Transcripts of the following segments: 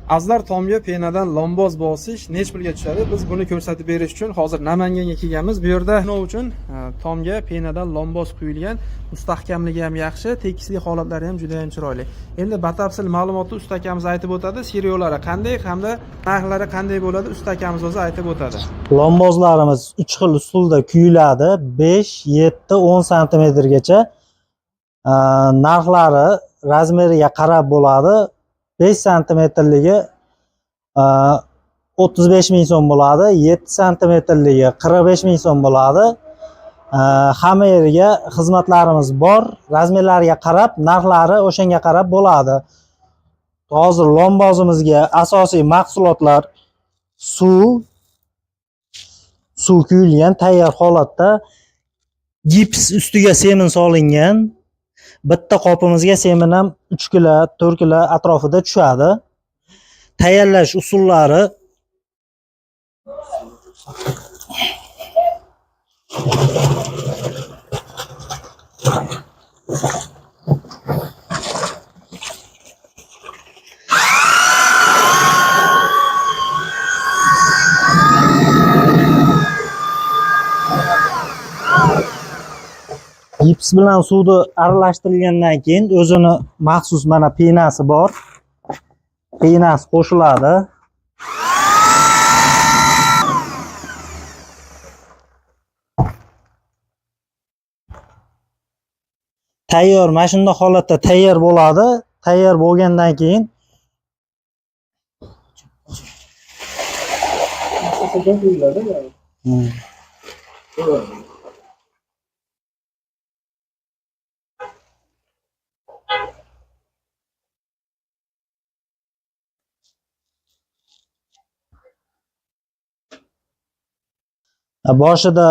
Azlar tomga penadan lomboz bosish nech pulga tushadi? Biz buni ko'rsatib berish uchun hozir Namanganga kelganmiz. Bu yerda nima uchun tomga penadan lomboz quyilgan, mustahkamligi ham yaxshi, tekislik holatlari ham juda ham chiroyli. Endi batafsil ma'lumotni usta akamiz aytib o'tadi. Serialari qanday hamda narxlari qanday bo'ladi, usta akamiz o'zi aytib o'tadi. Lombozlarimiz 3 xil usulda kuyiladi. 5, 7, 10 sm gacha. Narxlari razmeriga qarab bo'ladi. 5 santimetrligi 35 ming so'm bo'ladi, 7 santimetrligi 45 ming so'm bo'ladi. Hamma yerga xizmatlarimiz bor. Razmerlariga qarab, narxlari o'shanga qarab bo'ladi. Hozir lombozimizga asosiy mahsulotlar suv kuyilgan tayyor holatda, gips ustiga semin solingan. Bitta qopimizga semin ham 3 kilo, 4 kilo atrofida tushadi. Tayyorlash usullari gips bilan suvni aralashtirilgandan keyin o'zini maxsus mana penasi bor. Penasi qo'shiladi. Tayyor, mana shunday holatda tayyor bo'ladi. Tayyor bo'lgandan keyin boshida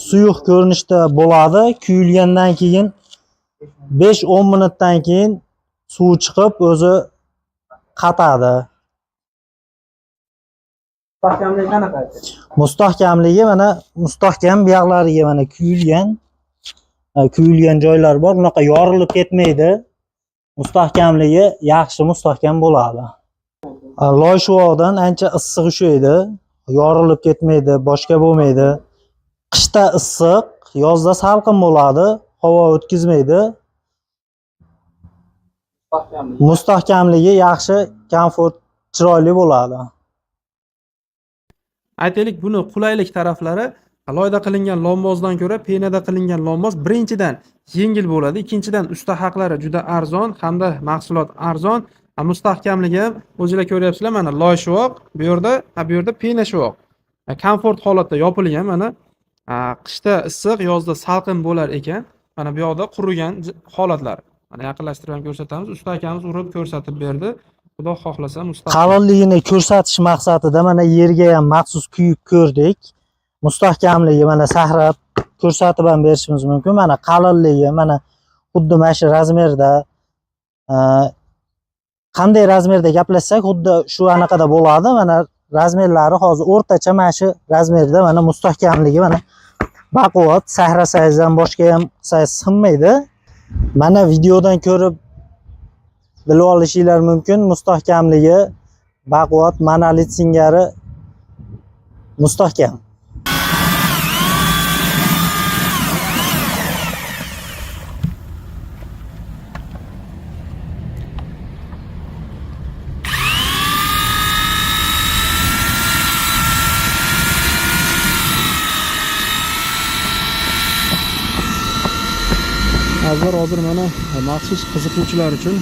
suyuq ko'rinishda bo'ladi. Kuyilgandan keyin 5-10 minutdan keyin suv chiqib o'zi qatadi. Mustahkamligi qanaqa? Mustahkamligi mana mustahkam, bu yoqlariga mana kuyilgan joylar bor. Bunaqa yorilib ketmaydi. Mustahkamligi yaxshi, mustahkam bo'ladi. Loy shuvoqdan ancha issiq ushlaydi. Yorilib ketmaydi, boshqa bo'lmaydi. Qishda issiq, yozda salqin bo'ladi, havo o'tkazmaydi. Mustahkamligi yaxshi, komfort, chiroyli bo'ladi. Aytaylik, buni qulaylik taraflari loyda qilingan lombozdan ko'ra penada qilingan lomboz birinchidan yengil bo'ladi, ikkinchidan usta haqlari juda arzon hamda mahsulot arzon. Mustahkamligi ham o'zingizlar ko'ryapsizlar, mana loy shuvoq, bu yerda pena shuvoq. Komfort holatda yopilgan, mana qishda issiq, yozda salqin bo'lar ekan. Mana bu yoqda qurigan holatlar. Mana yaqinlashtirib ham ko'rsatamiz. Usta akamiz urib ko'rsatib berdi. Xudo xohlasa qalinligini ko'rsatish maqsadida mana yerga ham maxsus kuyib ko'rdik. Mustahkamligi mana sahrab ko'rsatib ham berishimiz mumkin. Mana qalinligi mana xuddi mana shu razmerda, qanday razmerda gaplashsak xuddi shu anaqada bo'ladi. Mana razmerlari hozir o'rtacha mana shu razmerda, mana mustahkamligi mana baquvvat, sahrasangiz ham boshqa ham qilsangiz sinmaydi. Mana videodan ko'rib bilib olishinglar mumkin. Mustahkamligi baquvvat, monolit singari mustahkam. Hozir mana maxsus qiziquvchilar uchun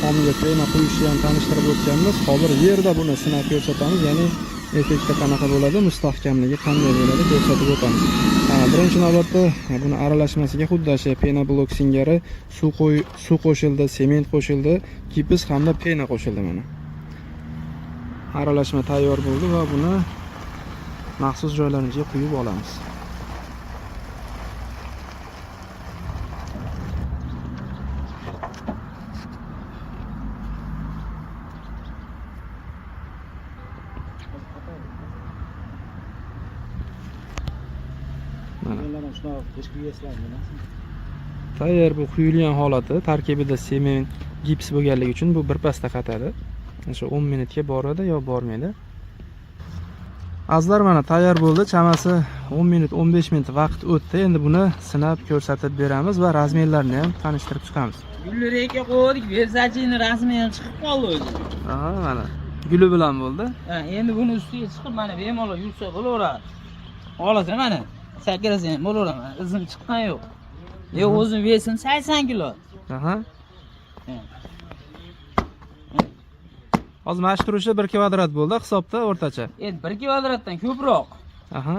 tomga pena quyishni ham tanishtirib o'tganmiz. Hozir yerda buni sinab ko'rsatamiz, ya'ni effekti qanaqa bo'ladi, mustahkamligi qanday bo'ladi ko'rsatib o'tamiz. Birinchi navbatda buni aralashmasiga xuddi shu pena blok singari suv qo'shildi, sement qo'shildi, gips hamda pena qo'shildi mana. Aralashma tayyor bo'ldi va buni maxsus joylarimizga quyib olamiz. Tayyor bu quyilgan holati, tarkibida sement, gips bo'lganligi uchun bu birpasda qatadi. O'sha 10 minutga boradi yo bormaydi. Azizlar, mana tayyor bo'ldi. Chamasi 10 minut, 15 minut vaqt o'tdi. Endi buni sinab ko'rsatib beramiz va razmerlarini ham tanishtirib chiqamiz. Gulli reka qo'ydik, Versace'ni rasmi ham chiqib qoldi o'zi. Aha, mana guli bilan bo'ldi. Ha, endi buni ustiga chiqib mana bemalol yursa bo'laveradi. Hozir mana sakrasa ham bo'laveradi. Izim chiqqan yo'q. Yo'q, o'zim vesim 80 kilo. Aha. Hozir mana shu turishi 1 kvadrat bo'ldi hisobda o'rtacha. Endi 1 kvadratdan ko'proq. Aha.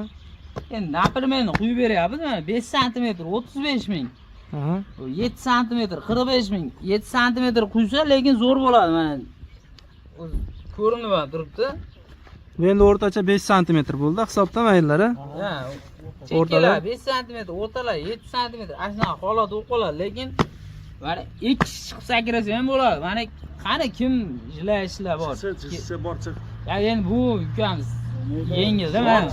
Endi naprimeni quyib beryapmiz mana 5 sm 35 ming. Aha. 7 sm 45 ming. 7 sm quysa, lekin zo'r bo'ladi mana. O'zi ko'rinib turibdi. Endi o'rtacha 5 sm bo'ldi hisobda mayllari. Ha, O'rtalar? chekkalar 5 sm, o'rtalar 7 sm. Ashuna holat bo'lib qoladi, lekin mana 2 chiqib sakrasa ham bo'ladi. Mana qani kim ishlar bor? Chiqsa bor chiq. Ya endi bu ukamiz yengilda mana.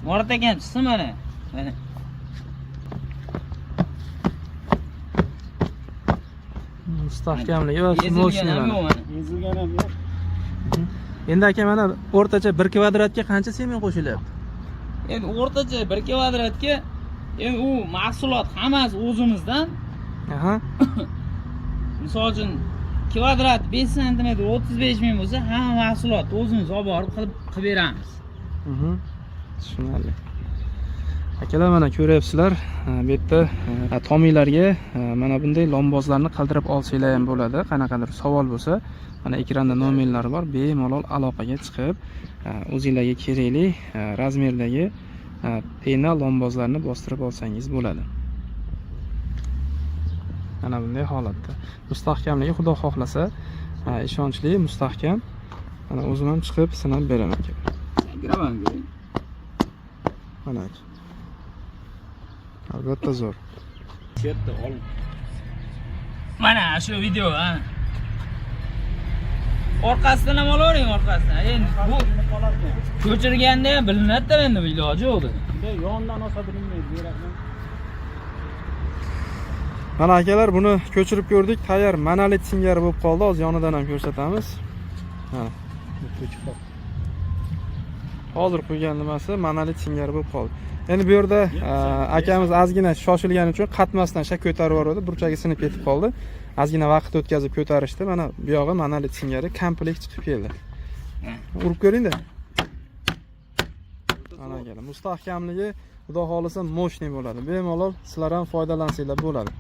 Murat akam chiqsin mana. Mana. Mustahkamligi va moshinasi mana. Ezilgan ham yo'q. Endi aka mana o'rtacha 1 kvadratga qancha semen qo'shilyapti? Endi o'rtacha 1 kvadratga endi u mahsulot hammasi o'zimizdan. Aha. Misol uchun kvadrat 5 sm 35 ming bo'lsa, hamma mahsulot o'zimiz olib borib qilib beramiz. Tushunarli. Akalar, mana ko'ryapsizlar, bu yerda tomiylarga mana bunday lombozlarni qildirib olsanglar ham bo'ladi. Qanaqadir savol bo'lsa, mana ekranda nomerlari bor. Bemalol aloqaga chiqib, o'zingizlarga kerakli razmerdagi pena lombozlarni bostirib olsangiz bo'ladi. Mana bunday holatda. Mustahkamligi xudo xohlasa, ishonchli, mustahkam. Mana o'zim ham chiqib sinab beraman aka. Kiraman. Mana. Albatta zo'r. Chetda ol. Mana shu video, ha. Orqasidan ham olavering, orqasidan. Endi bu ko'chirganda ham bilinadi-da, endi iloji yo'q. Bunday yondan olsa bilinmaydi, berakman. Mana akalar, buni ko'chirib ko'rdik. Tayyor monolit singari bo'lib qoldi. Hozir yonidan ham ko'rsatamiz. Mana. Hozir qo'ygan nimasi monolit singari bo'lib qoldi. Endi bu yerda akamiz ozgina shoshilgani uchun qatmasdan shak ko'tarib yubordi. Burchagi sinib ketib qoldi. Ozgina vaqt o'tkazib ko'tarishdi. Mana bu yog'i monolit singari komplekt chiqib keldi. Urib ko'ring-da. Mana akalar, mustahkamligi xudo xolisa moshni bo'ladi. Bemalol sizlar ham foydalansanglar bo'ladi.